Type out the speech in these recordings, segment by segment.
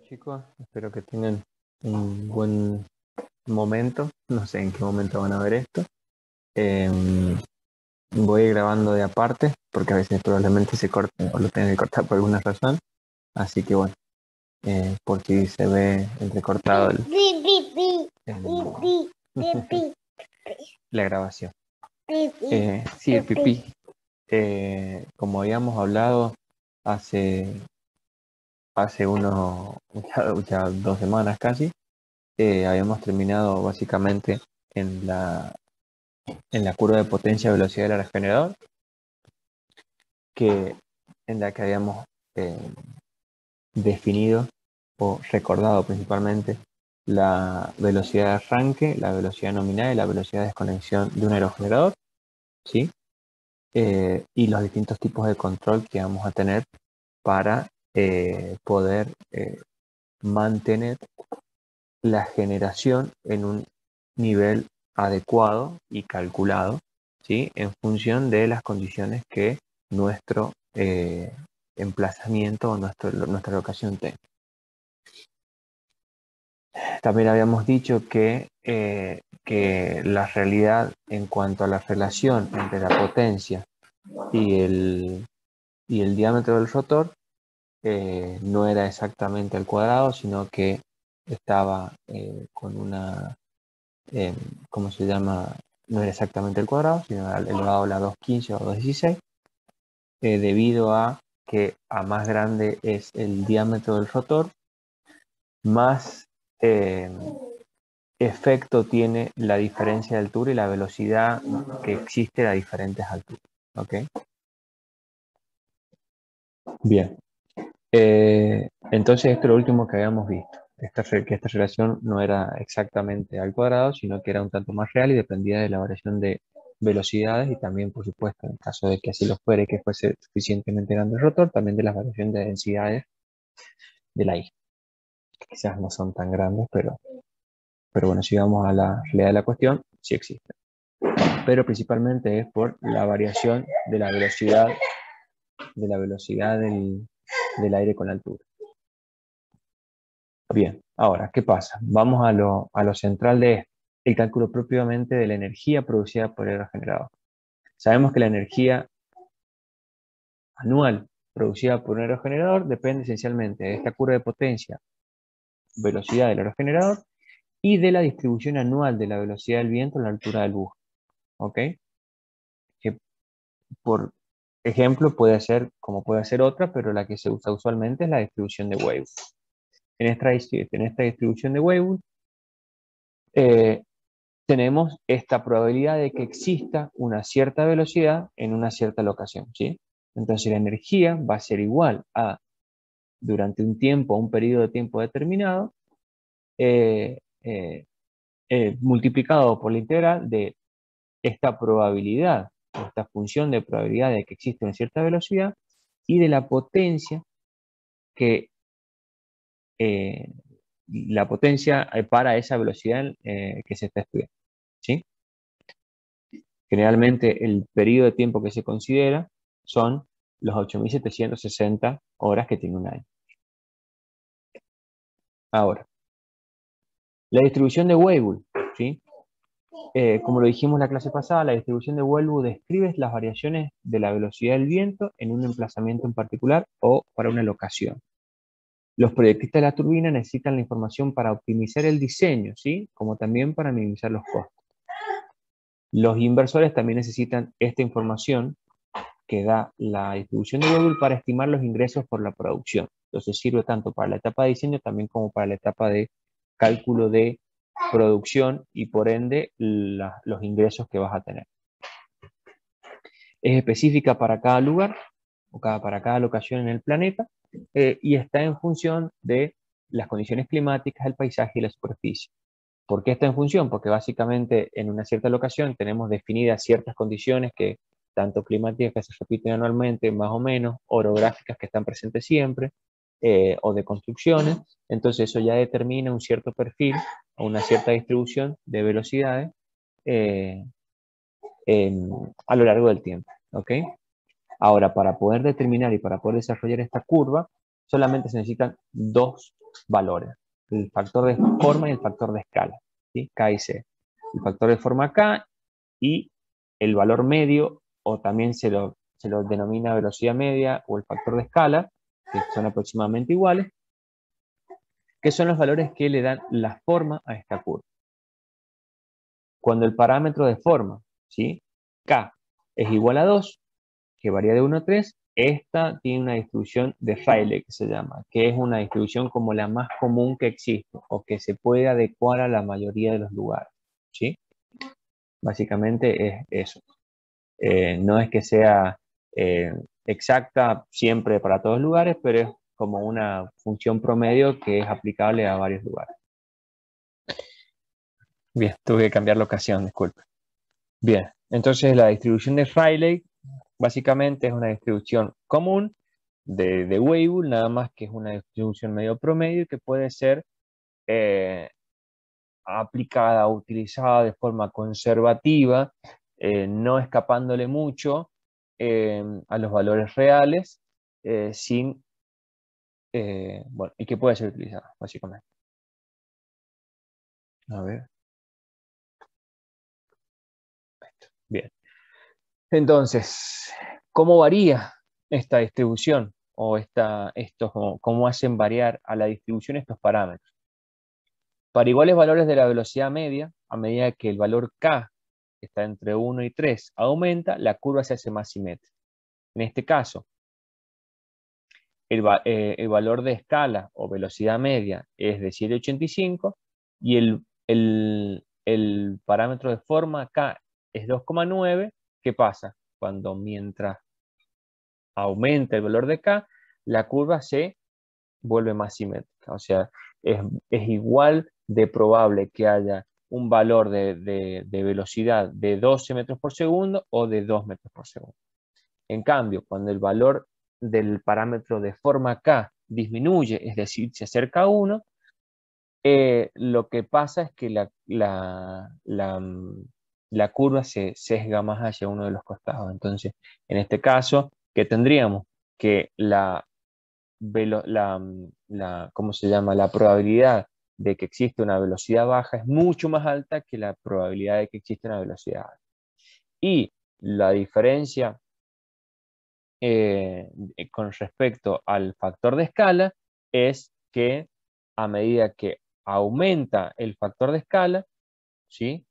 Chicos, espero que tengan un buen momento. No sé en qué momento van a ver esto. Voy grabando de aparte porque a veces probablemente se corte o lo tenga que cortar por alguna razón. Así que bueno, por si se ve entrecortado la grabación. Sí, el pipí. Como habíamos hablado hace ya 2 semanas casi, habíamos terminado básicamente en la curva de potencia-velocidad del regenerador, en la que habíamos definido o recordado principalmente la velocidad de arranque, la velocidad nominal y la velocidad de desconexión de un aerogenerador, ¿sí? Y los distintos tipos de control que vamos a tener para poder mantener la generación en un nivel adecuado y calculado, ¿sí? En función de las condiciones que nuestro emplazamiento o nuestra locación tenga. También habíamos dicho que la realidad en cuanto a la relación entre la potencia y el diámetro del rotor no era exactamente al cuadrado, sino que estaba con una, ¿cómo se llama? No era exactamente el cuadrado, sino elevado a la 215 o 216, debido a que a más grande es el diámetro del rotor, más efecto tiene la diferencia de altura y la velocidad que existe a diferentes alturas. ¿Ok? Bien. Entonces esto es lo último que habíamos visto. Que esta relación no era exactamente al cuadrado, sino que era un tanto más real y dependía de la variación de velocidades y también, por supuesto, en caso de que así lo fuera y que fuese suficientemente grande el rotor, también de la variación de densidades de la isla. Quizás no son tan grandes, pero bueno, si vamos a la realidad de la cuestión, sí existen. Pero principalmente es por la variación de la velocidad del aire con la altura. Bien, ahora, ¿qué pasa? Vamos a lo central de esto, el cálculo propiamente de la energía producida por el aerogenerador. Sabemos que la energía anual producida por un aerogenerador depende esencialmente de esta curva de potencia, velocidad del aerogenerador y de la distribución anual de la velocidad del viento a la altura del buje. ¿Ok? Que por ejemplo puede ser como puede ser otra, pero la que se usa usualmente es la distribución de Weibull. En esta distribución de Weibull, tenemos esta probabilidad de que exista una cierta velocidad en una cierta locación, ¿sí? Entonces la energía va a ser igual a, durante un tiempo, un periodo de tiempo determinado, multiplicado por la integral de esta probabilidad, esta función de probabilidad de que existe una cierta velocidad y de la potencia que para esa velocidad que se está estudiando, ¿sí? Generalmente el periodo de tiempo que se considera son los 8.760 horas que tiene un año. Ahora, la distribución de Weibull, ¿sí? Como lo dijimos en la clase pasada, la distribución de Weibull describe las variaciones de la velocidad del viento en un emplazamiento en particular o para una locación. Los proyectistas de la turbina necesitan la información para optimizar el diseño, ¿sí? Como también para minimizar los costos. Los inversores también necesitan esta información que da la distribución de Weibull para estimar los ingresos por la producción. Entonces sirve tanto para la etapa de diseño también como para la etapa de cálculo de producción y por ende los ingresos que vas a tener. Es específica para cada lugar o para cada locación en el planeta y está en función de las condiciones climáticas, el paisaje y la superficie. ¿Por qué está en función? Porque básicamente en una cierta locación tenemos definidas ciertas condiciones que tanto climáticas que se repiten anualmente, más o menos, orográficas que están presentes siempre, o de construcciones. Entonces eso ya determina un cierto perfil o una cierta distribución de velocidades a lo largo del tiempo. ¿Ok? Ahora, para poder determinar y para poder desarrollar esta curva, solamente se necesitan dos valores, el factor de forma y el factor de escala, ¿sí? K y C. El factor de forma K y el valor medio, o también se lo denomina velocidad media o el factor de escala, que son aproximadamente iguales, que son los valores que le dan la forma a esta curva. Cuando el parámetro de forma, ¿sí? K es igual a 2, que varía de 1 a 3, esta tiene una distribución de Rayleigh, que se llama, que es una distribución como la más común que existe, o que se puede adecuar a la mayoría de los lugares, ¿sí? Básicamente es eso. No es que sea exacta siempre para todos los lugares, pero es como una función promedio que es aplicable a varios lugares. Bien, tuve que cambiar la ocasión, disculpe. Bien, entonces la distribución de Rayleigh básicamente es una distribución común de Weibull, nada más que es una distribución medio promedio que puede ser aplicada, utilizada de forma conservativa, no escapándole mucho a los valores reales, bueno, y que puede ser utilizada, básicamente. A ver. Bien. Entonces, ¿cómo varía esta distribución? O cómo hacen variar a la distribución estos parámetros. Para iguales valores de la velocidad media, a medida que el valor K, que está entre 1 y 3, aumenta, la curva se hace más simétrica. En este caso, el valor de escala o velocidad media es de 7,85 y el parámetro de forma K es 2,9. ¿Qué pasa? Mientras aumenta el valor de K, la curva se vuelve más simétrica. O sea, es igual de probable que haya un valor de velocidad de 12 metros por segundo o de 2 metros por segundo. En cambio, cuando el valor del parámetro de forma K disminuye, es decir, se acerca a 1, lo que pasa es que la curva se sesga más hacia uno de los costados. Entonces, en este caso, ¿qué tendríamos? Que ¿cómo se llama? La probabilidad de que existe una velocidad baja es mucho más alta que la probabilidad de que existe una velocidad alta. Y la diferencia con respecto al factor de escala es que a medida que aumenta el factor de escala, ¿sí?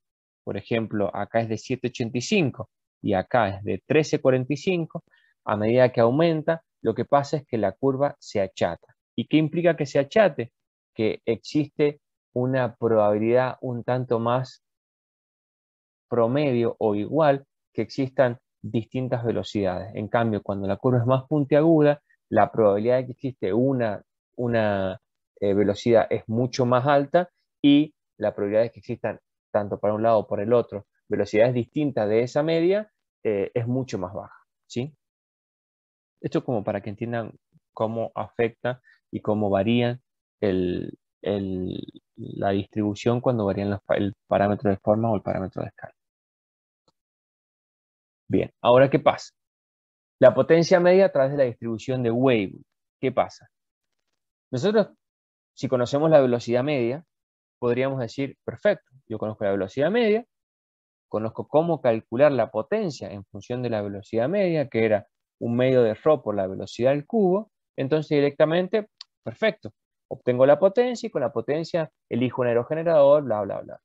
Por ejemplo, acá es de 7,85 y acá es de 13,45, a medida que aumenta, lo que pasa es que la curva se achata. ¿Y qué implica que se achate? Que existe una probabilidad un tanto más promedio o igual que existan distintas velocidades. En cambio, cuando la curva es más puntiaguda, la probabilidad de que existe una velocidad es mucho más alta y la probabilidad de que existan, tanto para un lado o por el otro, velocidades distintas de esa media es mucho más baja, ¿sí? Esto como para que entiendan cómo afecta y cómo varían la distribución cuando varían el parámetro de forma o el parámetro de escala. Bien, ahora ¿qué pasa? La potencia media a través de la distribución de Weibull. ¿Qué pasa? Nosotros, si conocemos la velocidad media, podríamos decir, perfecto, yo conozco la velocidad media, conozco cómo calcular la potencia en función de la velocidad media, que era un medio de ρ por la velocidad del cubo, entonces directamente, perfecto, obtengo la potencia y con la potencia elijo un aerogenerador, bla, bla, bla.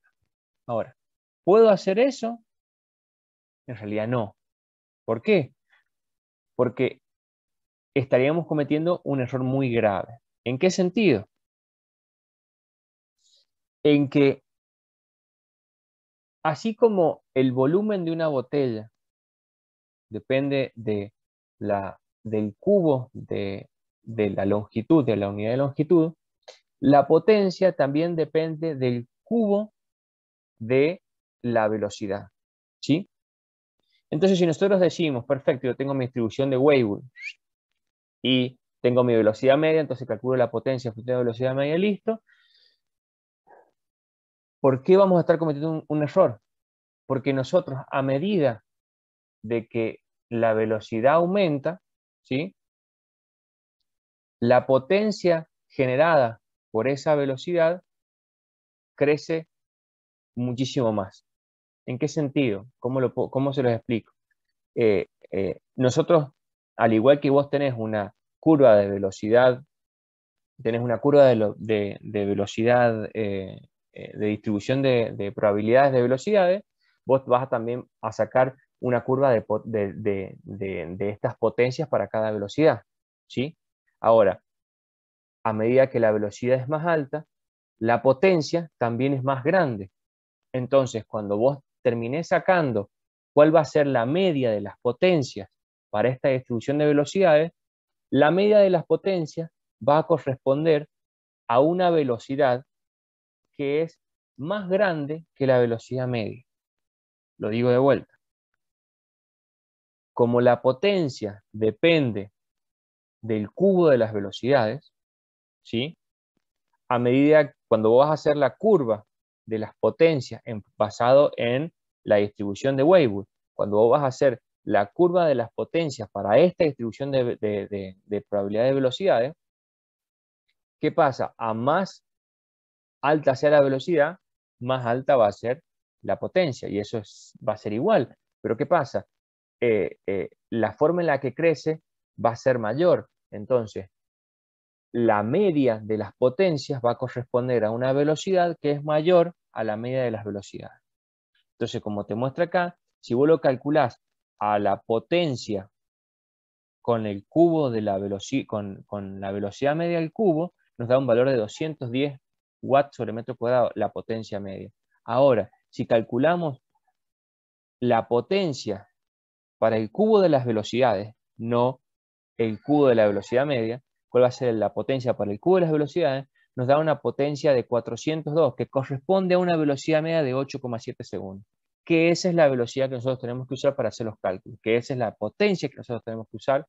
Ahora, ¿puedo hacer eso? En realidad no. ¿Por qué? Porque estaríamos cometiendo un error muy grave. ¿En qué sentido? En que así como el volumen de una botella depende del cubo de la longitud, de la unidad de longitud, la potencia también depende del cubo de la velocidad, ¿sí? Entonces, si nosotros decimos, perfecto, yo tengo mi distribución de Weibull y tengo mi velocidad media, entonces calculo la potencia en función de velocidad media, listo. ¿Por qué vamos a estar cometiendo un error? Porque nosotros, a medida de que la velocidad aumenta, ¿sí? La potencia generada por esa velocidad crece muchísimo más. ¿En qué sentido? ¿Cómo se los explico? Nosotros, al igual que vos tenés una curva de velocidad, tenés una curva de velocidad, de distribución de probabilidades de velocidades, vos vas también a sacar una curva de estas potencias para cada velocidad, ¿sí? Ahora, a medida que la velocidad es más alta, la potencia también es más grande. Entonces, cuando vos terminés sacando cuál va a ser la media de las potencias para esta distribución de velocidades, la media de las potencias va a corresponder a una velocidad que es más grande que la velocidad media. Lo digo de vuelta. Como la potencia depende del cubo de las velocidades, ¿sí? A medida cuando vos vas a hacer la curva de las potencias basado en la distribución de Weibull, cuando vos vas a hacer la curva de las potencias para esta distribución de probabilidad de velocidades, ¿qué pasa? A más alta sea la velocidad, más alta va a ser la potencia, y eso va a ser igual. Pero ¿qué pasa? La forma en la que crece va a ser mayor. Entonces, la media de las potencias va a corresponder a una velocidad que es mayor a la media de las velocidades. Entonces, como te muestra acá, si vos lo calculás a la potencia con el cubo de la velocidad, con la velocidad media del cubo, nos da un valor de 210 watts sobre metro cuadrado, la potencia media. Ahora, si calculamos la potencia para el cubo de las velocidades, no el cubo de la velocidad media, cuál va a ser la potencia para el cubo de las velocidades, nos da una potencia de 402, que corresponde a una velocidad media de 8,7 segundos. Que esa es la velocidad que nosotros tenemos que usar para hacer los cálculos, que esa es la potencia que nosotros tenemos que usar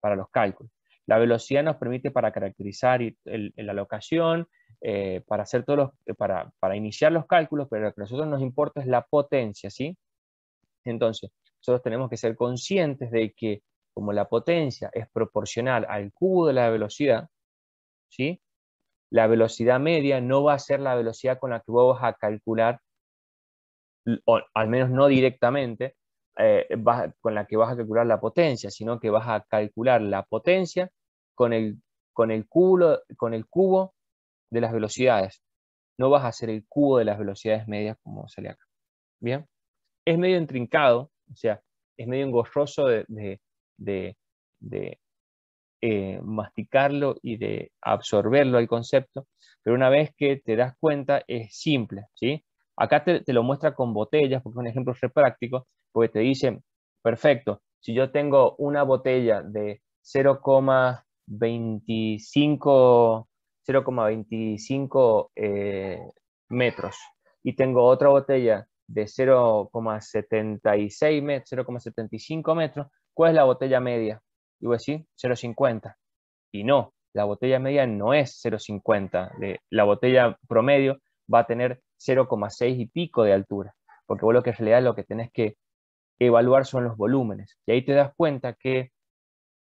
para los cálculos. La velocidad nos permite para caracterizar la locación, para hacer para iniciar los cálculos, pero lo que a nosotros nos importa es la potencia, ¿sí? Entonces, nosotros tenemos que ser conscientes de que como la potencia es proporcional al cubo de la velocidad, ¿sí? La velocidad media no va a ser la velocidad con la que vos vas a calcular, o al menos no directamente, con la que vas a calcular la potencia, sino que vas a calcular la potencia con con el cubo de las velocidades. No vas a hacer el cubo de las velocidades medias como sale acá. ¿Bien? Es medio intrincado, o sea, es medio engorroso de, de, masticarlo y de absorberlo al concepto, pero una vez que te das cuenta es simple, ¿sí? Acá te lo muestra con botellas, porque es un ejemplo re práctico, porque te dice, perfecto, si yo tengo una botella de 0,25 metros y tengo otra botella de 0,76 metros, 0,75 metros, ¿cuál es la botella media? Y voy a decir 0,50. Y no, la botella media no es 0,50. La botella promedio va a tener 0,6 y pico de altura. Porque vos lo que en realidad lo que tenés que evaluar son los volúmenes. Y ahí te das cuenta que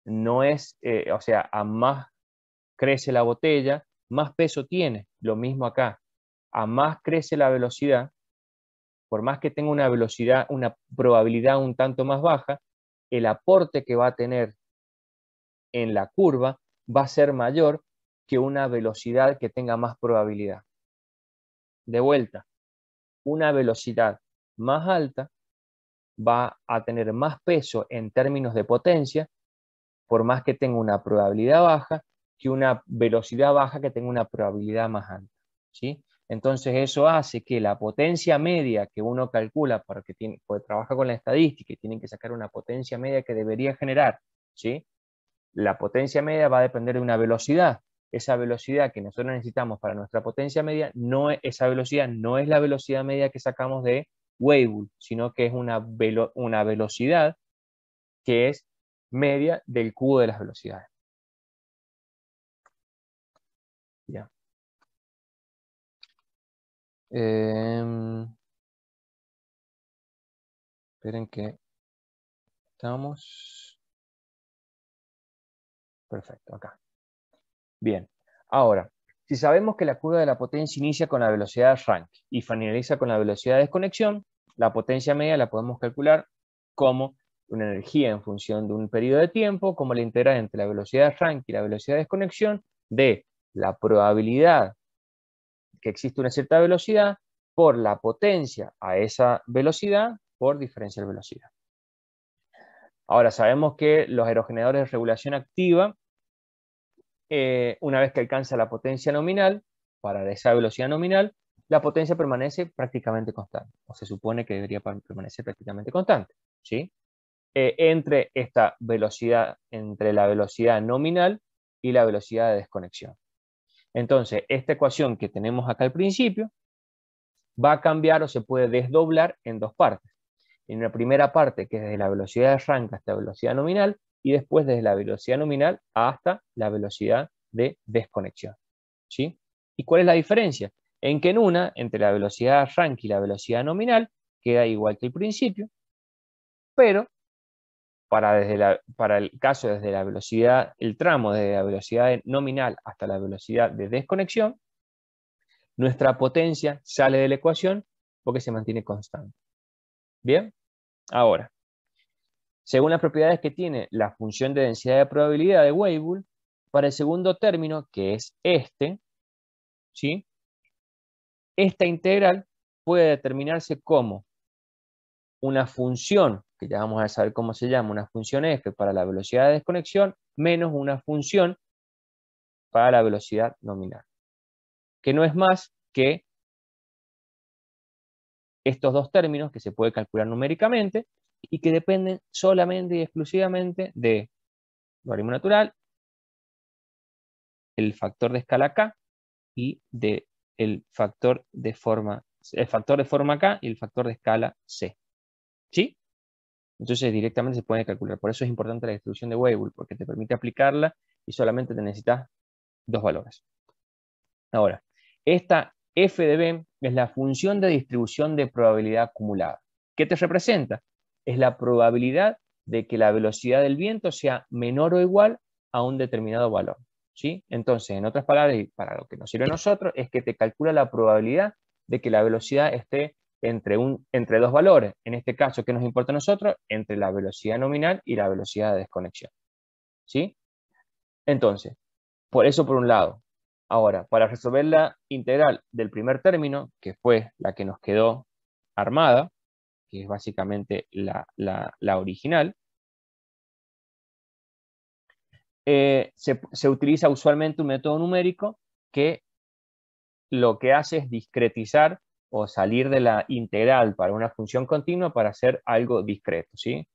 no es, o sea, a más crece la botella, más peso tiene. Lo mismo acá. A más crece la velocidad, por más que tenga una velocidad, una probabilidad un tanto más baja, el aporte que va a tener en la curva va a ser mayor que una velocidad que tenga más probabilidad. De vuelta, una velocidad más alta va a tener más peso en términos de potencia, por más que tenga una probabilidad baja, que una velocidad baja que tenga una probabilidad más alta, ¿sí? Entonces eso hace que la potencia media que uno calcula, porque trabaja con la estadística y tienen que sacar una potencia media que debería generar, ¿sí? La potencia media va a depender de una velocidad. Esa velocidad que nosotros necesitamos para nuestra potencia media, esa velocidad no es la velocidad media que sacamos de Weibull, sino que es una velocidad que es media del cubo de las velocidades. Ya. Esperen que estamos. Perfecto, acá. Bien. Ahora, Si sabemos que la curva de la potencia inicia con la velocidad de arranque y finaliza con la velocidad de desconexión, la potencia media la podemos calcular como una energía en función de un periodo de tiempo, como la integral entre la velocidad de arranque y la velocidad de desconexión de la probabilidad que existe una cierta velocidad por la potencia a esa velocidad por diferencial velocidad. Ahora sabemos que los aerogeneradores de regulación activa, una vez que alcanza la potencia nominal, para esa velocidad nominal, la potencia permanece prácticamente constante, o se supone que debería permanecer prácticamente constante, ¿sí? Entre esta velocidad, entre la velocidad nominal y la velocidad de desconexión. Entonces, esta ecuación que tenemos acá al principio va a cambiar o se puede desdoblar en dos partes. En una primera parte, que es desde la velocidad de arranque hasta la velocidad nominal, y después desde la velocidad nominal hasta la velocidad de desconexión, ¿sí? ¿Y cuál es la diferencia? En que en una, entre la velocidad de arranque y la velocidad nominal, queda igual que el principio, pero para el caso desde la velocidad, el tramo desde la velocidad nominal hasta la velocidad de desconexión, nuestra potencia sale de la ecuación porque se mantiene constante. ¿Bien? Ahora, según las propiedades que tiene la función de densidad de probabilidad de Weibull, para el segundo término, que es este, ¿sí? Esta integral puede determinarse como una función, que ya vamos a saber cómo se llama, una función f para la velocidad de desconexión, menos una función para la velocidad nominal, que no es más que estos dos términos que se puede calcular numéricamente y que dependen solamente y exclusivamente de logaritmo natural, el factor de escala k y el factor de forma k y el factor de escala c. ¿Sí? Entonces directamente se puede calcular. Por eso es importante la distribución de Weibull, porque te permite aplicarla y solamente te necesitas dos valores. Ahora, esta f de b es la función de distribución de probabilidad acumulada. ¿Qué te representa? Es la probabilidad de que la velocidad del viento sea menor o igual a un determinado valor, ¿sí? Entonces, en otras palabras, y para lo que nos sirve a nosotros, es que te calcula la probabilidad de que la velocidad esté entre dos valores. En este caso, ¿qué nos importa a nosotros? Entre la velocidad nominal y la velocidad de desconexión, ¿sí? Entonces, por eso por un lado. Ahora, para resolver la integral del primer término, que fue la que nos quedó armada, que es básicamente la original, se utiliza usualmente un método numérico que lo que hace es discretizar o salir de la integral para una función continua para hacer algo discreto, ¿sí?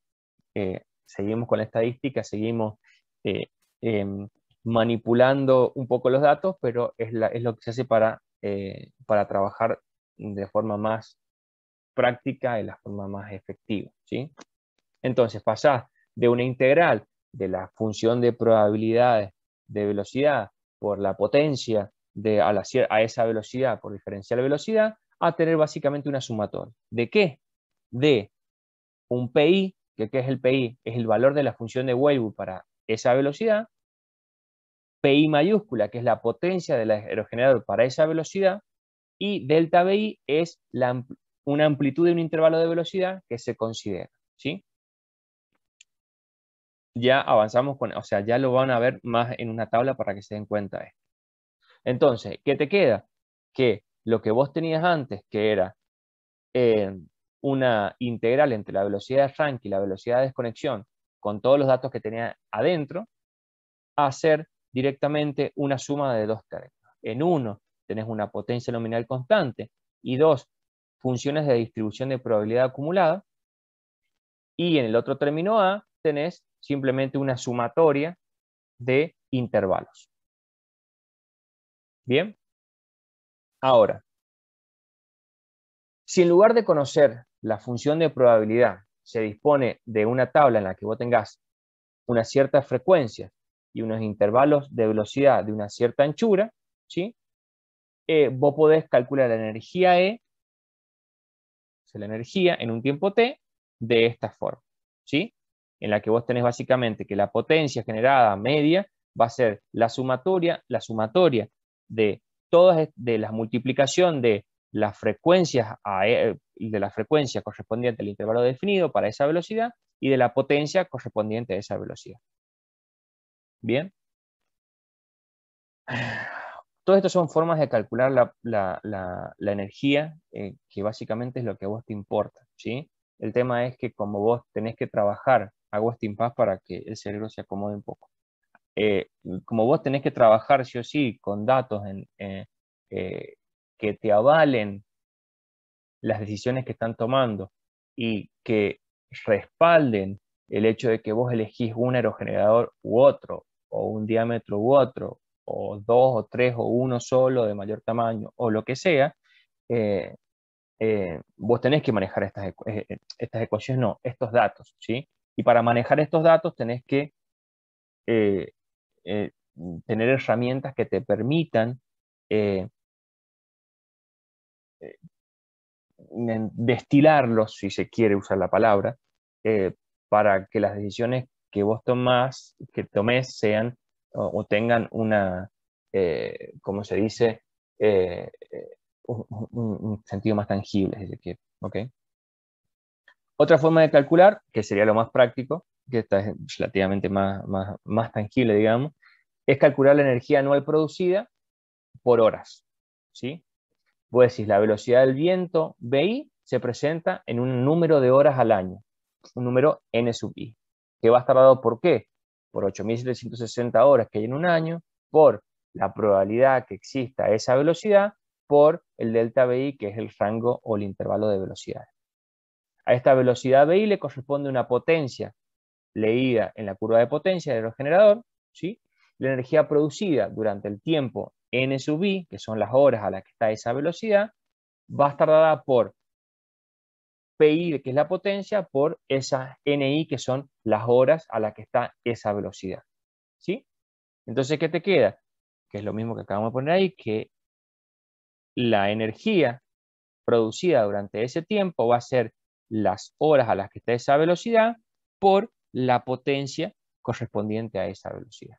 Seguimos con la estadística, seguimos eh, em, manipulando un poco los datos, pero es lo que se hace para trabajar de forma más práctica y la forma más efectiva, ¿sí? Entonces, pasás de una integral de la función de probabilidades de velocidad por la potencia a esa velocidad por diferencial velocidad, a tener básicamente una sumatoria. ¿De qué? De un PI, que ¿qué es el PI? Es el valor de la función de Weibull para esa velocidad, PI mayúscula, que es la potencia del aerogenerador para esa velocidad, y delta BI es una amplitud de un intervalo de velocidad que se considera, ¿sí? Ya avanzamos o sea, ya lo van a ver más en una tabla para que se den cuenta de esto. Entonces, ¿qué te queda? Que lo que vos tenías antes, que era una integral entre la velocidad de arranque y la velocidad de desconexión, con todos los datos que tenía adentro, a hacer directamente una suma de dos términos. En uno tenés una potencia nominal constante y dos funciones de distribución de probabilidad acumulada, y en el otro término A tenés simplemente una sumatoria de intervalos. Bien, ahora, si en lugar de conocer la función de probabilidad se dispone de una tabla en la que vos tengas una cierta frecuencia y unos intervalos de velocidad de una cierta anchura, ¿sí? Vos podés calcular la energía E, o sea, la energía en un tiempo t, de esta forma, ¿sí? En la que vos tenés básicamente que la potencia generada media va a ser la sumatoria de todas de la multiplicación de las frecuencias, de la frecuencia correspondiente al intervalo definido para esa velocidad y de la potencia correspondiente a esa velocidad. Bien. Todo esto son formas de calcular la energía, que básicamente es lo que a vos te importa, ¿sí? El tema es que como vos tenés que trabajar, hago este impas para que el cerebro se acomode un poco. Como vos tenés que trabajar sí o sí con datos que te avalen las decisiones que están tomando y que respalden el hecho de que vos elegís un aerogenerador u otro, o un diámetro u otro, o dos o tres o uno solo de mayor tamaño, o lo que sea, vos tenés que manejar estas ecuaciones, no, estos datos, ¿sí? Y para manejar estos datos tenés que eh, eh, tener herramientas que te permitan eh, destilarlos, si se quiere usar la palabra, para que las decisiones que vos tomes sean o tengan una, como se dice, un sentido más tangible, si se quiere. ¿Okay? Otra forma de calcular, que sería lo más práctico, que esta es relativamente más tangible, digamos, es calcular la energía anual producida por horas. ¿Sí? Vos decís, la velocidad del viento, VI, se presenta en un número de horas al año, un número N sub I, que va a estar dado por qué? Por 8.760 horas que hay en un año, por la probabilidad que exista esa velocidad, por el delta VI, que es el rango o el intervalo de velocidades. A esta velocidad VI le corresponde una potencia leída en la curva de potencia del aerogenerador, ¿sí? La energía producida durante el tiempo N sub I, que son las horas a las que está esa velocidad, va a estar dada por PI, que es la potencia, por esas NI, que son las horas a las que está esa velocidad. ¿Sí? Entonces, ¿qué te queda? Que es lo mismo que acabamos de poner ahí, que la energía producida durante ese tiempo va a ser las horas a las que está esa velocidad por la potencia correspondiente a esa velocidad.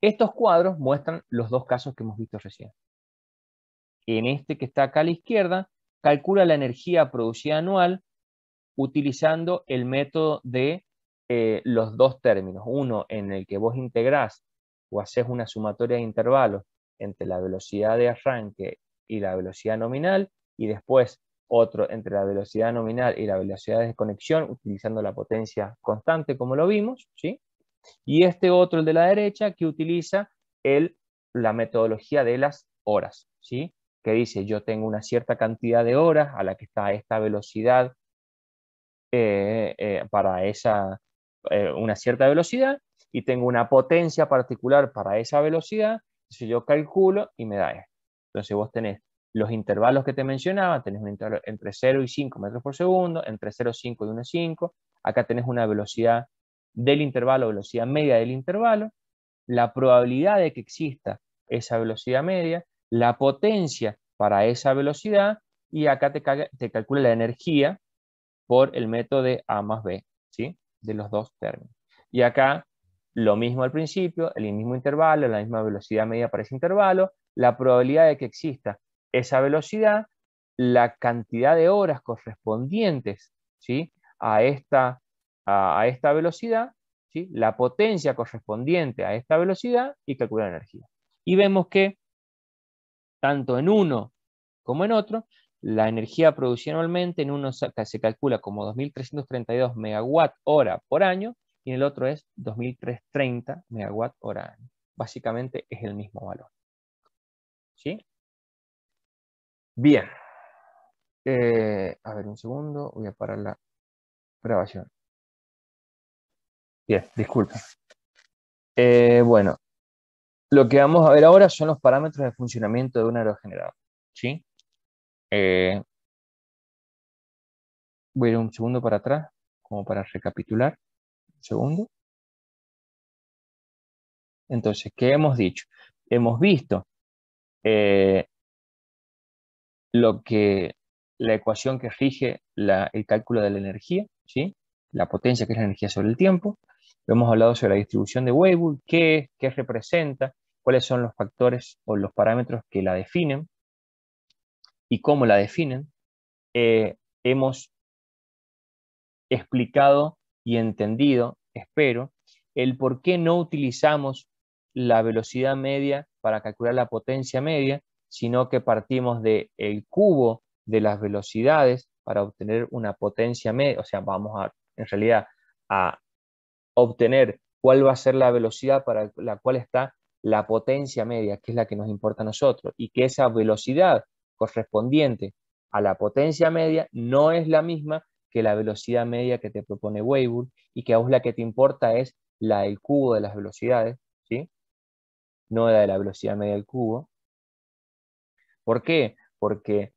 Estos cuadros muestran los dos casos que hemos visto recién. En este que está acá a la izquierda, calcula la energía producida anual utilizando el método de los dos términos. Uno en el que vos integrás o haces una sumatoria de intervalos entre la velocidad de arranque y la velocidad nominal, y después otro entre la velocidad nominal y la velocidad de desconexión, utilizando la potencia constante, como lo vimos, ¿sí? Y este otro, el de la derecha, que utiliza la metodología de las horas, ¿sí? Que dice, yo tengo una cierta cantidad de horas a la que está esta velocidad para una cierta velocidad, y tengo una potencia particular para esa velocidad, entonces yo calculo y me da esto. Entonces vos tenés los intervalos que te mencionaba, tenés un intervalo entre 0 y 5 metros por segundo, entre 0,5 y 1,5, acá tenés una velocidad del intervalo, velocidad media del intervalo, la probabilidad de que exista esa velocidad media, la potencia para esa velocidad, y acá te calcula la energía por el método de A más B, ¿sí? De los dos términos. Y acá lo mismo al principio, el mismo intervalo, la misma velocidad media para ese intervalo, la probabilidad de que exista esa velocidad, la cantidad de horas correspondientes, ¿sí? a esta velocidad, ¿sí? La potencia correspondiente a esta velocidad, y calcular la energía. Y vemos que tanto en uno como en otro, la energía producida anualmente en uno se calcula como 2.332 megawatt hora por año, y en el otro es 2.330 megawatt hora año. Básicamente es el mismo valor. ¿Sí? Bien. A ver, un segundo, voy a parar la grabación. Bien, disculpa. Bueno, lo que vamos a ver ahora son los parámetros de funcionamiento de un aerogenerador. ¿Sí? Voy a ir un segundo para atrás, como para recapitular. Un segundo. Entonces, ¿qué hemos dicho? Hemos visto la ecuación que rige el cálculo de la energía, ¿sí? La potencia, que es la energía sobre el tiempo. Hemos hablado sobre la distribución de Weibull, qué representa, cuáles son los factores o los parámetros que la definen y cómo la definen. Hemos explicado y entendido, espero, el por qué no utilizamos la velocidad media para calcular la potencia media, sino que partimos del cubo de las velocidades para obtener una potencia media. O sea, vamos a, en realidad, a obtener cuál va a ser la velocidad para la cual está la potencia media, que es la que nos importa a nosotros, y que esa velocidad correspondiente a la potencia media no es la misma que la velocidad media que te propone Weibull, y que a vos la que te importa es la del cubo de las velocidades, ¿sí? No la de la velocidad media del cubo. ¿Por qué? Porque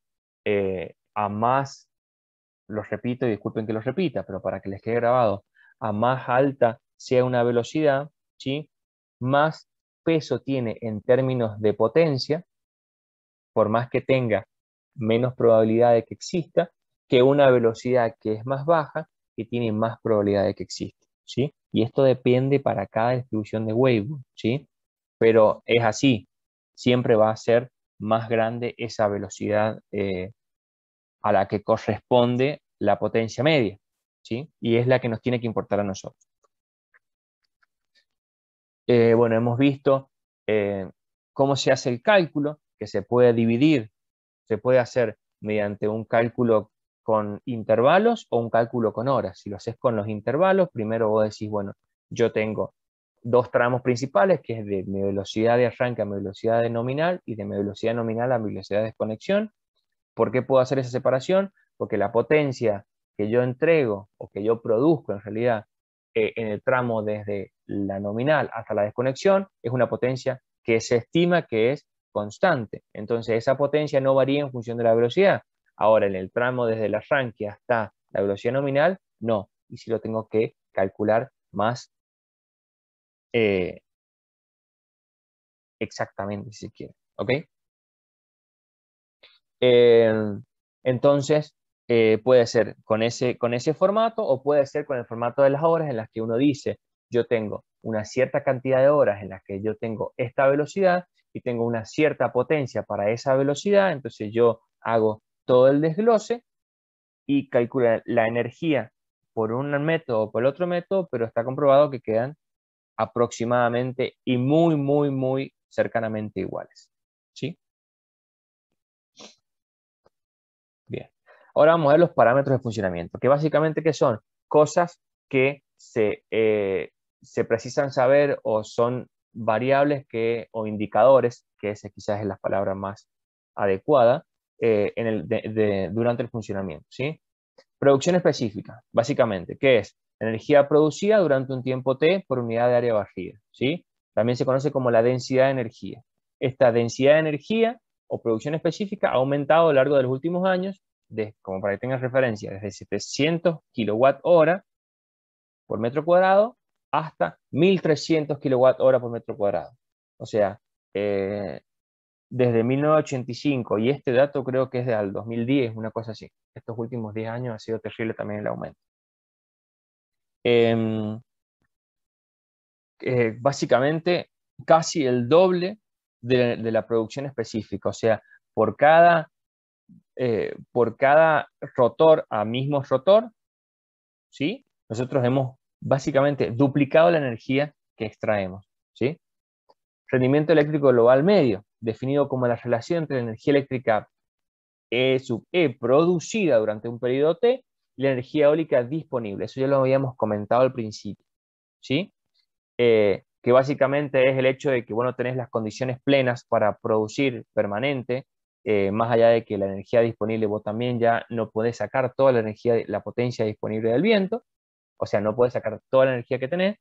a más, los repito y disculpen que los repita, pero para que les quede grabado, a más alta sea una velocidad, ¿sí? Más peso tiene en términos de potencia, por más que tenga menos probabilidad de que exista, que una velocidad que es más baja, que tiene más probabilidad de que exista, ¿sí? Y esto depende para cada distribución de Weibull, ¿sí? Pero es así, siempre va a ser más grande esa velocidad a la que corresponde la potencia media, ¿sí? Y es la que nos tiene que importar a nosotros. Bueno, hemos visto cómo se hace el cálculo, que se puede dividir, se puede hacer mediante un cálculo con intervalos o un cálculo con horas. Si lo haces con los intervalos, primero vos decís, bueno, yo tengo dos tramos principales, que es de mi velocidad de arranque a mi velocidad de nominal y de mi velocidad nominal a mi velocidad de desconexión. ¿Por qué puedo hacer esa separación? Porque la potencia que yo entrego o que yo produzco en realidad en el tramo desde la nominal hasta la desconexión es una potencia que se estima que es constante. Entonces esa potencia no varía en función de la velocidad. Ahora en el tramo desde el arranque hasta la velocidad nominal, no. Y si lo tengo que calcular más exactamente, si se quiere. ¿Ok? Eh, entonces, puede ser con ese formato o puede ser con el formato de las horas en las que uno dice, yo tengo una cierta cantidad de horas en las que yo tengo esta velocidad y tengo una cierta potencia para esa velocidad, entonces yo hago todo el desglose y calculo la energía por un método o por el otro método, pero está comprobado que quedan aproximadamente y muy, muy, muy cercanamente iguales. ¿Sí? Bien. Ahora vamos a ver los parámetros de funcionamiento, que básicamente ¿qué son? Cosas que se precisan saber o son variables o indicadores, que esa quizás es la palabra más adecuada, durante el funcionamiento. ¿Sí? Producción específica, básicamente, ¿qué es? Energía producida durante un tiempo T por unidad de área barrida. ¿Sí? También se conoce como la densidad de energía. Esta densidad de energía o producción específica ha aumentado a lo largo de los últimos años, como para que tengas referencia, desde 700 kWh por metro cuadrado hasta 1300 kWh por metro cuadrado. O sea, desde 1985, y este dato creo que es del 2010, una cosa así. Estos últimos 10 años ha sido terrible también el aumento. Em, básicamente, casi el doble de la producción específica. O sea, por cada rotor a mismo rotor, ¿sí? Nosotros hemos básicamente duplicado la energía que extraemos, ¿sí? Rendimiento eléctrico global medio, definido como la relación entre la energía eléctrica sub E producida durante un periodo T y la energía eólica disponible. Eso ya lo habíamos comentado al principio, ¿sí? Que básicamente es el hecho de que bueno, tenés las condiciones plenas para producir permanente, más allá de que la energía disponible vos también ya no podés sacar toda la energía, la potencia disponible del viento, o sea, no podés sacar toda la energía que tenés,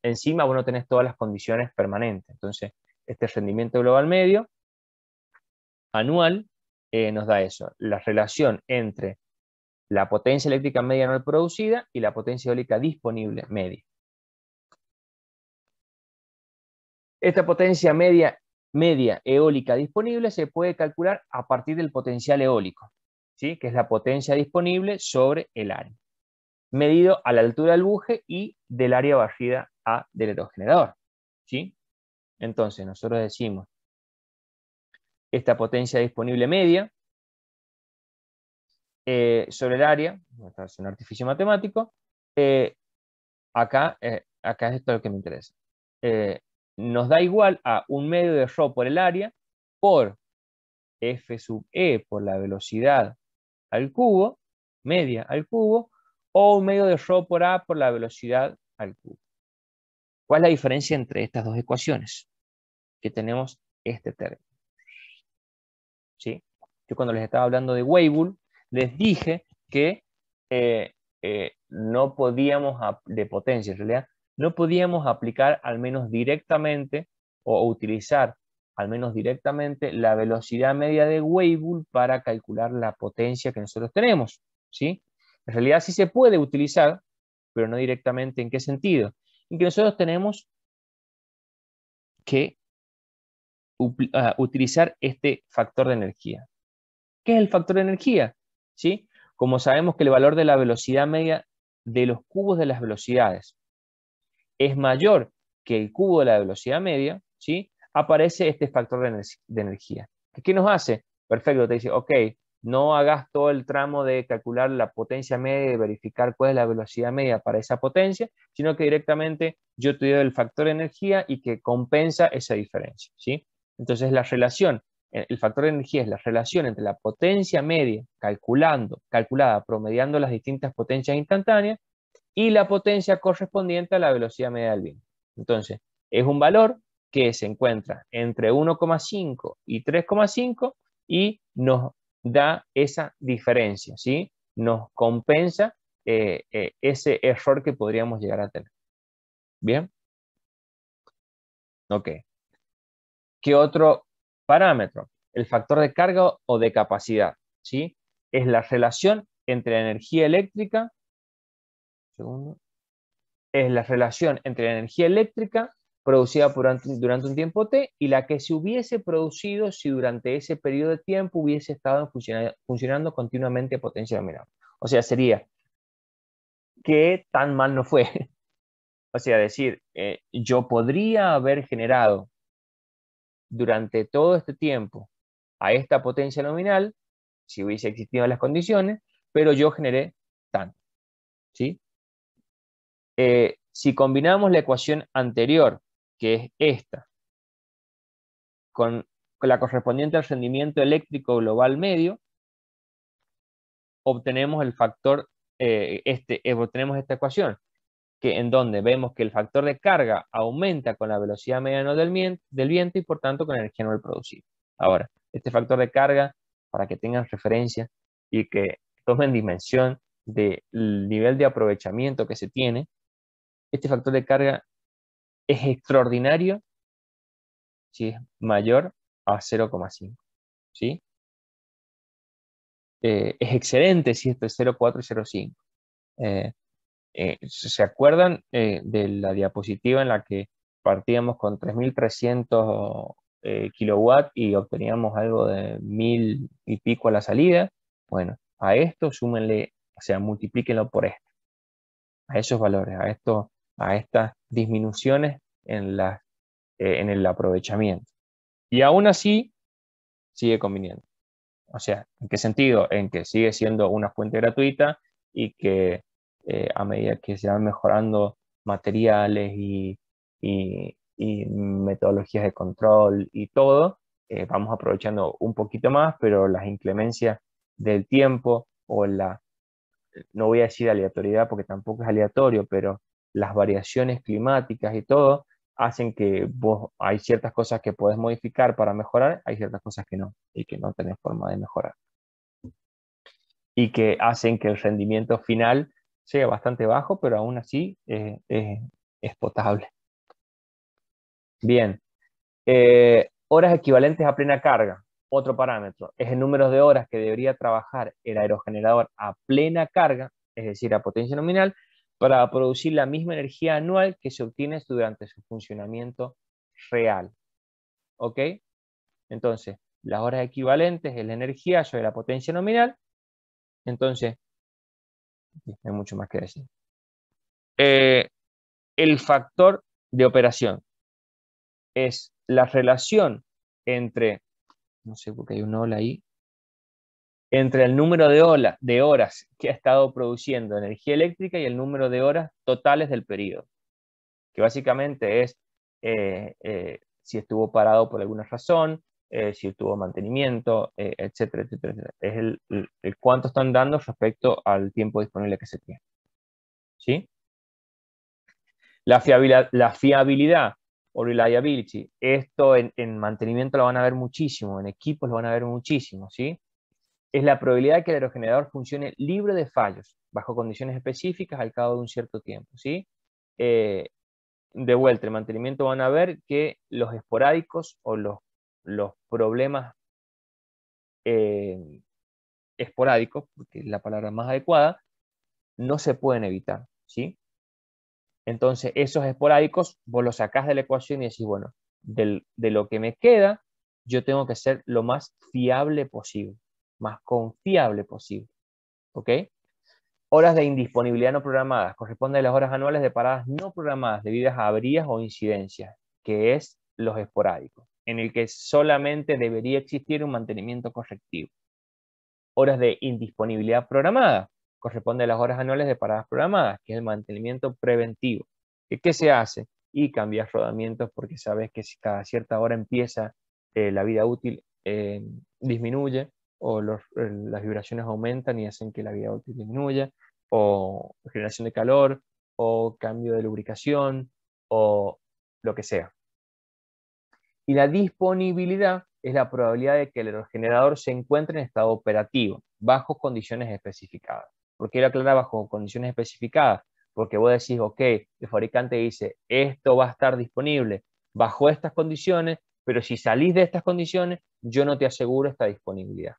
encima vos no tenés todas las condiciones permanentes. Entonces, este rendimiento global medio anual nos da eso, la relación entre la potencia eléctrica media anual producida y la potencia eólica disponible media. Esta potencia media eólica disponible se puede calcular a partir del potencial eólico, ¿sí? Que es la potencia disponible sobre el área, medido a la altura del buje y del área barrida A del aerogenerador, ¿sí? Entonces, nosotros decimos, esta potencia disponible media sobre el área, es un artificio matemático, acá es esto lo que me interesa. Nos da igual a un medio de ρ por el área por F sub E por la velocidad al cubo, media al cubo, o un medio de ρ por A por la velocidad al cubo. ¿Cuál es la diferencia entre estas dos ecuaciones? Que tenemos este término. ¿Sí? Yo cuando les estaba hablando de Weibull, les dije que no podíamos, de potencia en realidad, no podíamos aplicar al menos directamente o utilizar al menos directamente la velocidad media de Weibull para calcular la potencia que nosotros tenemos. ¿Sí? En realidad sí se puede utilizar, pero no directamente. ¿En qué sentido? En que nosotros tenemos que utilizar este factor de energía. ¿Qué es el factor de energía? ¿Sí? Como sabemos que el valor de la velocidad media de los cubos de las velocidades es mayor que el cubo de la velocidad media, ¿sí? Aparece este factor de energía. ¿Qué nos hace? Perfecto, te dice, ok, no hagas todo el tramo de calcular la potencia media y verificar cuál es la velocidad media para esa potencia, sino que directamente yo te doy el factor de energía y que compensa esa diferencia, ¿sí? Entonces la relación, el factor de energía es la relación entre la potencia media calculada, promediando las distintas potencias instantáneas, y la potencia correspondiente a la velocidad media del viento. Entonces, es un valor que se encuentra entre 1,5 y 3,5 y nos da esa diferencia, ¿sí? Nos compensa ese error que podríamos llegar a tener. ¿Bien? Ok. ¿Qué otro parámetro? El factor de carga o de capacidad, ¿sí? Es la relación entre la energía eléctrica, segundo, es la relación entre la energía eléctrica producida durante un tiempo t y la que se hubiese producido si durante ese periodo de tiempo hubiese estado funcionando continuamente a potencia nominal. O sea, sería, ¿qué tan mal no fue? O sea, decir, yo podría haber generado durante todo este tiempo a esta potencia nominal, si hubiese existido las condiciones, pero yo generé tanto, ¿sí? Si combinamos la ecuación anterior, que es esta, con la correspondiente al rendimiento eléctrico global medio, obtenemos el factor, obtenemos esta ecuación, que en donde vemos que el factor de carga aumenta con la velocidad media anual del viento y por tanto con la energía anual producida. Ahora, este factor de carga, para que tengan referencia y que tomen dimensión del nivel de aprovechamiento que se tiene, este factor de carga es extraordinario si es mayor a 0,5, ¿sí? Es excelente si esto es 0,4 y 0,5. ¿Se acuerdan de la diapositiva en la que partíamos con 3.300 kilowatts y obteníamos algo de 1.000 y pico a la salida? Bueno, a esto súmenle, o sea, multiplíquenlo por esto, a esos valores, a estas disminuciones en el aprovechamiento. Y aún así, sigue conviniendo. O sea, ¿en qué sentido? En que sigue siendo una fuente gratuita y que a medida que se van mejorando materiales y metodologías de control y todo, vamos aprovechando un poquito más, pero las inclemencias del tiempo o no voy a decir aleatoriedad porque tampoco es aleatorio, pero las variaciones climáticas y todo hacen que hay ciertas cosas que puedes modificar para mejorar, hay ciertas cosas que no, y que no tenés forma de mejorar. Y que hacen que el rendimiento final sea bastante bajo, pero aún así es potable. Bien. Horas equivalentes a plena carga. Otro parámetro es el número de horas que debería trabajar el aerogenerador a plena carga, es decir, a potencia nominal, para producir la misma energía anual que se obtiene durante su funcionamiento real. ¿Ok? Entonces, las horas equivalentes es la energía sobre la potencia nominal. Entonces, no hay mucho más que decir. El factor de operación es la relación entre, no sé por qué hay un hola ahí, entre el número de horas que ha estado produciendo energía eléctrica y el número de horas totales del periodo, que básicamente es si estuvo parado por alguna razón, si tuvo mantenimiento, etcétera, etcétera, etcétera. Es el cuánto están dando respecto al tiempo disponible que se tiene. ¿Sí? La fiabilidad o reliability, esto en mantenimiento lo van a ver muchísimo, en equipos lo van a ver muchísimo, ¿sí? Es la probabilidad de que el aerogenerador funcione libre de fallos, bajo condiciones específicas al cabo de un cierto tiempo, ¿sí? De vuelta, en mantenimiento van a ver que los esporádicos o los problemas esporádicos, porque es la palabra más adecuada, no se pueden evitar, ¿sí? Entonces, esos esporádicos vos los sacás de la ecuación y decís, bueno, de lo que me queda, yo tengo que ser lo más fiable posible, más confiable posible, ¿ok? Horas de indisponibilidad no programadas, corresponde a las horas anuales de paradas no programadas debidas a averías o incidencias, que es los esporádicos, en el que solamente debería existir un mantenimiento correctivo. Horas de indisponibilidad programada, corresponde a las horas anuales de paradas programadas, que es el mantenimiento preventivo. ¿Qué se hace? Y cambias rodamientos porque sabes que si cada cierta hora empieza la vida útil disminuye o las vibraciones aumentan y hacen que la vida útil disminuya, o generación de calor, o cambio de lubricación, o lo que sea. Y la disponibilidad es la probabilidad de que el aerogenerador se encuentre en estado operativo, bajo condiciones especificadas. ¿Por qué lo aclara bajo condiciones especificadas? Porque vos decís, ok, el fabricante dice, esto va a estar disponible bajo estas condiciones, pero si salís de estas condiciones, yo no te aseguro esta disponibilidad.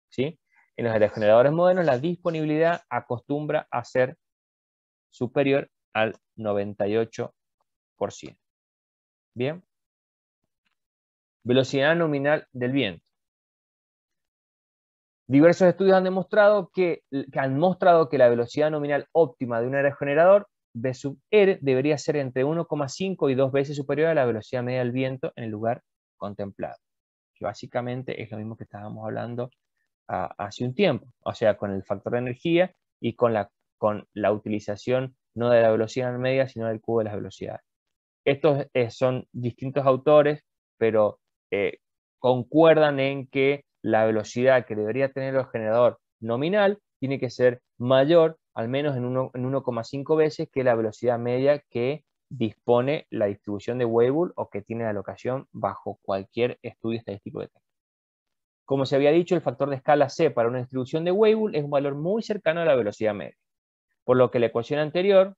¿Sí? En los aerogeneradores modernos, la disponibilidad acostumbra a ser superior al 98%. Bien. Velocidad nominal del viento. Diversos estudios han demostrado que la velocidad nominal óptima de un aerogenerador V sub R debería ser entre 1,5 y 2 veces superior a la velocidad media del viento en el lugar contemplado. Que básicamente es lo mismo que estábamos hablando hace un tiempo. O sea, con el factor de energía y con la utilización no de la velocidad media, sino del cubo de las velocidades. Estos son distintos autores, pero concuerdan en que la velocidad que debería tener el generador nominal tiene que ser mayor, al menos en 1,5 veces, que la velocidad media que dispone la distribución de Weibull o que tiene la alocación bajo cualquier estudio estadístico de técnica. Como se había dicho, el factor de escala C para una distribución de Weibull es un valor muy cercano a la velocidad media. Por lo que la ecuación anterior,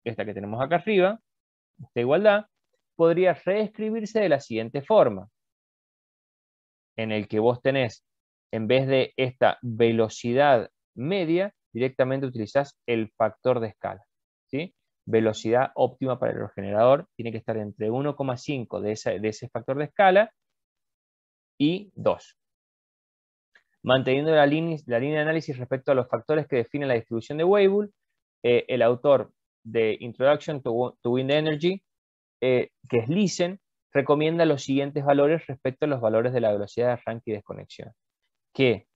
esta que tenemos acá arriba, esta igualdad, podría reescribirse de la siguiente forma, en el que vos tenés, en vez de esta velocidad media, directamente utilizás el factor de escala, ¿sí? Velocidad óptima para el aerogenerador tiene que estar entre 1,5 de ese factor de escala y 2. Manteniendo la línea de análisis respecto a los factores que definen la distribución de Weibull, el autor de Introduction to Wind Energy, que es Lisen, recomienda los siguientes valores respecto a los valores de la velocidad de arranque y desconexión. Que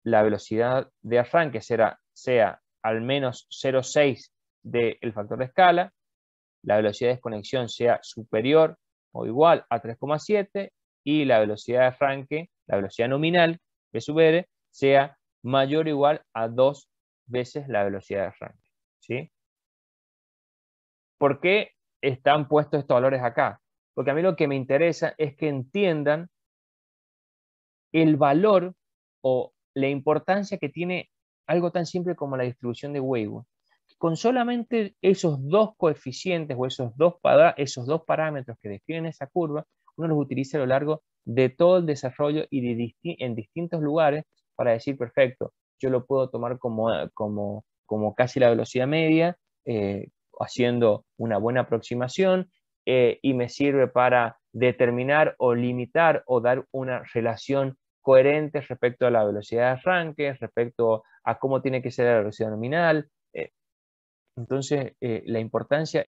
la velocidad de arranque sea al menos 0,6 del factor de escala, la velocidad de desconexión sea superior o igual a 3,7 y la velocidad de arranque, la velocidad nominal, V sub R, sea mayor o igual a 2 veces la velocidad de arranque. ¿Sí? ¿Por qué están puestos estos valores acá? Porque a mí lo que me interesa es que entiendan el valor o la importancia que tiene algo tan simple como la distribución de Weibull. Con solamente esos dos coeficientes o esos dos parámetros que definen esa curva, uno los utiliza a lo largo de todo el desarrollo y en distintos lugares para decir, perfecto, yo lo puedo tomar como casi la velocidad media, haciendo una buena aproximación, y me sirve para determinar o limitar o dar una relación coherente respecto a la velocidad de arranque, respecto a cómo tiene que ser la velocidad nominal. Entonces, la importancia